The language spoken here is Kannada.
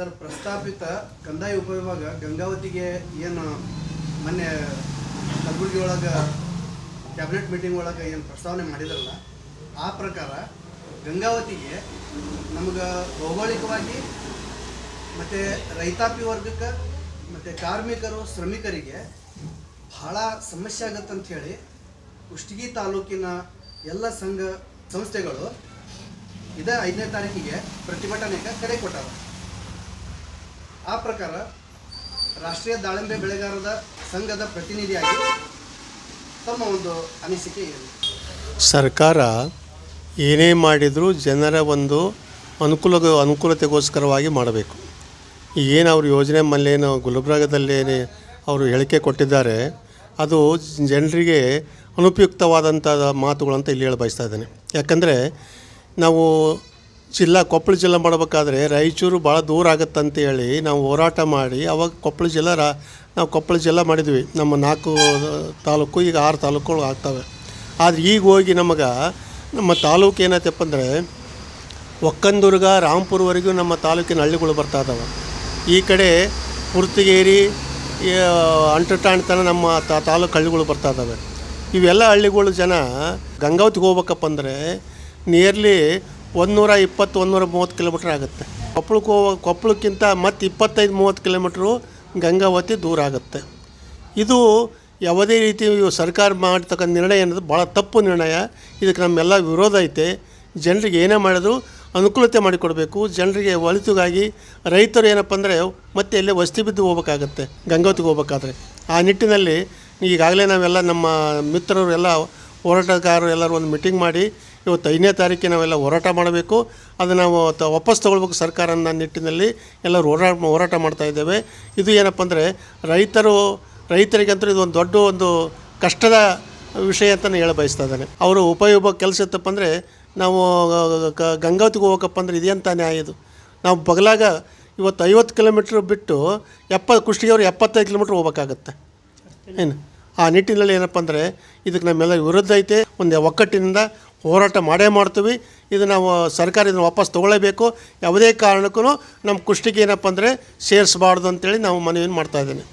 ಸರ್, ಪ್ರಸ್ತಾಪಿತ ಕಂದಾಯ ಉಪವಿಭಾಗ ಗಂಗಾವತಿಗೆ ಏನು ಮೊನ್ನೆ ಕಲಬುರಗಿ ಒಳಗೆ ಕ್ಯಾಬಿನೆಟ್ ಮೀಟಿಂಗ್ ಒಳಗೆ ಏನು ಪ್ರಸ್ತಾವನೆ ಮಾಡಿದ್ರಲ್ಲ, ಆ ಪ್ರಕಾರ ಗಂಗಾವತಿಗೆ ನಮಗೆ ಭೌಗೋಳಿಕವಾಗಿ ಮತ್ತು ರೈತಾಪಿ ವರ್ಗಕ್ಕೆ ಮತ್ತು ಕಾರ್ಮಿಕರು ಶ್ರಮಿಕರಿಗೆ ಭಾಳ ಸಮಸ್ಯೆ ಆಗತ್ತಂತ ಹೇಳಿ ಕುಷ್ಟಗಿ ತಾಲೂಕಿನ ಎಲ್ಲ ಸಂಘ ಸಂಸ್ಥೆಗಳು ಇದೇ 5ನೇ ತಾರೀಕಿಗೆ ಪ್ರತಿಭಟನೆಗೆ ಕರೆ ಕೊಟ್ಟಾರ. ಆ ಪ್ರಕಾರ ರಾಷ್ಟ್ರೀಯ ದಾಳಿಂಬೆ ಬೆಳೆಗಾರರ ಸಂಘದ ಪ್ರತಿನಿಧಿಯಾಗಿ ತಮ್ಮ ಒಂದು ಅನಿಸಿಕೆ ಏನು? ಸರ್ಕಾರ ಏನೇ ಮಾಡಿದರೂ ಜನರ ಒಂದು ಅನುಕೂಲತೆಗೋಸ್ಕರವಾಗಿ ಮಾಡಬೇಕು. ಏನು ಅವ್ರ ಯೋಜನೆ ಮಲ್ಲೇನು ಗುಲ್ಬರ್ಗದಲ್ಲೇನೆ ಅವರು ಹೇಳಿಕೆ ಕೊಟ್ಟಿದ್ದಾರೆ, ಅದು ಜನರಿಗೆ ಅನುಪಯುಕ್ತವಾದಂಥ ಮಾತುಗಳಂತ ಇಲ್ಲಿ ಹೇಳಿ ಬಯಸ್ತಾ ಇದ್ದೇನೆ. ಯಾಕಂದರೆ ನಾವು ಕೊಪ್ಪಳ ಜಿಲ್ಲೆ ಮಾಡಬೇಕಾದ್ರೆ ರಾಯಚೂರು ಭಾಳ ದೂರ ಆಗುತ್ತಂತ ಹೇಳಿ ನಾವು ಹೋರಾಟ ಮಾಡಿ ಅವಾಗ ಕೊಪ್ಪಳ ಜಿಲ್ಲೆ ಮಾಡಿದ್ವಿ. ನಮ್ಮ 4 ತಾಲೂಕು ಈಗ 6 ತಾಲೂಕುಗಳು ಆಗ್ತವೆ. ಆದರೆ ಈಗ ಹೋಗಿ ನಮ್ಮ ತಾಲೂಕು ಏನೈತಪ್ಪ ಅಂದರೆ ಒಕ್ಕಂದುರ್ಗ, ರಾಂಪುರವರೆಗೂ ನಮ್ಮ ತಾಲೂಕಿನ ಹಳ್ಳಿಗಳು ಬರ್ತಾ ಇದ್ದಾವೆ. ಈ ಕಡೆ ಪುರ್ತಗೇರಿ, ಅಂಟರ್ಟಾಣ್ತನ ನಮ್ಮ ತಾಲೂಕು ಹಳ್ಳಿಗಳು ಬರ್ತಾ ಇದ್ದಾವೆ. ಇವೆಲ್ಲ ಹಳ್ಳಿಗಳು ಜನ ಗಂಗಾವತಿಗೆ ಹೋಗ್ಬೇಕಪ್ಪ ಅಂದರೆ ನಿಯರ್ಲಿ 120-130 ಕಿಲೋಮೀಟ್ರ್ ಆಗುತ್ತೆ. ಕೊಪ್ಪಳಕ್ಕಿಂತ ಮತ್ತು 25-30 ಕಿಲೋಮೀಟ್ರು ಗಂಗಾವತಿ ದೂರ ಆಗುತ್ತೆ. ಇದು ಯಾವುದೇ ರೀತಿ ಸರ್ಕಾರ ಮಾಡ್ತಕ್ಕಂಥ ನಿರ್ಣಯ ಅನ್ನೋದು ಭಾಳ ತಪ್ಪು ನಿರ್ಣಯ. ಇದಕ್ಕೆ ನಮ್ಮೆಲ್ಲ ವಿರೋಧ ಐತೆ. ಜನರಿಗೆ ಏನೇ ಮಾಡಿದ್ರು ಅನುಕೂಲತೆ ಮಾಡಿಕೊಡಬೇಕು. ಜನರಿಗೆ ಒಳಿತಿಗಾಗಿ ರೈತರು ಏನಪ್ಪ ಅಂದರೆ ಮತ್ತೆ ಎಲ್ಲೇ ವಸತಿ ಬಿದ್ದು ಹೋಗ್ಬೇಕಾಗತ್ತೆ ಗಂಗಾವತಿಗೆ ಹೋಗ್ಬೇಕಾದ್ರೆ. ಆ ನಿಟ್ಟಿನಲ್ಲಿ ಈಗಾಗಲೇ ನಾವೆಲ್ಲ ನಮ್ಮ ಮಿತ್ರರು ಎಲ್ಲ ಹೋರಾಟಗಾರರು ಎಲ್ಲರೂ ಒಂದು ಮೀಟಿಂಗ್ ಮಾಡಿ ಇವತ್ತು 5ನೇ ತಾರೀಕಿಗೆ ನಾವೆಲ್ಲ ಹೋರಾಟ ಮಾಡಬೇಕು. ಅದು ನಾವು ವಾಪಸ್ ತೊಗೊಳ್ಬೇಕು ಸರ್ಕಾರ ಅನ್ನೋ ನಿಟ್ಟಿನಲ್ಲಿ ಎಲ್ಲರೂ ಹೋರಾಟ ಮಾಡ್ತಾಯಿದ್ದೇವೆ. ಇದು ಏನಪ್ಪ ಅಂದರೆ ರೈತರಿಗಂತೂ ಇದು ಒಂದು ದೊಡ್ಡ ಒಂದು ಕಷ್ಟದ ವಿಷಯ ಅಂತಲೇ ಹೇಳ ಬಯಸ್ತಾ ಇದ್ದಾನೆ. ಅವರು ಉಪಯೋಗ ಕೆಲಸ ಇತ್ತಪ್ಪ ಅಂದರೆ ನಾವು ಗಂಗಾವತಿಗೆ ಹೋಗಬೇಕಪ್ಪ ಅಂದರೆ ಇದೇಂತ ನ್ಯಾಯ ಇದು? ನಾವು ಬಗಲಾಗ ಇವತ್ತು 50 ಕಿಲೋಮೀಟ್ರ್ ಬಿಟ್ಟು ಕುಷ್ಟಗಿ ಅವರು 75 ಕಿಲೋಮೀಟ್ರ್ ಹೋಗ್ಬೇಕಾಗತ್ತೆ ಏನು? ಆ ನಿಟ್ಟಿನಲ್ಲಿ ಏನಪ್ಪ ಅಂದರೆ ಇದಕ್ಕೆ ನಮ್ಮೆಲ್ಲ ವಿರುದ್ಧ ಐತೆ. ಒಂದು ಒಕ್ಕಟ್ಟಿನಿಂದ ಹೋರಾಟ ಮಾಡೇ ಮಾಡ್ತೀವಿ. ಇದು ನಾವು ಸರ್ಕಾರ ಇದನ್ನು ವಾಪಸ್ ತೊಗೊಳ್ಳೇಬೇಕು. ಯಾವುದೇ ಕಾರಣಕ್ಕೂ ನಮ್ಮ ಕುಷ್ಟಗಿ ಏನಪ್ಪ ಅಂದರೆ ಸೇರಿಸಬಾರ್ದು ಅಂತೇಳಿ ನಾವು ಮನವಿಯನ್ನು ಮಾಡ್ತಾಯಿದ್ದೇನೆ.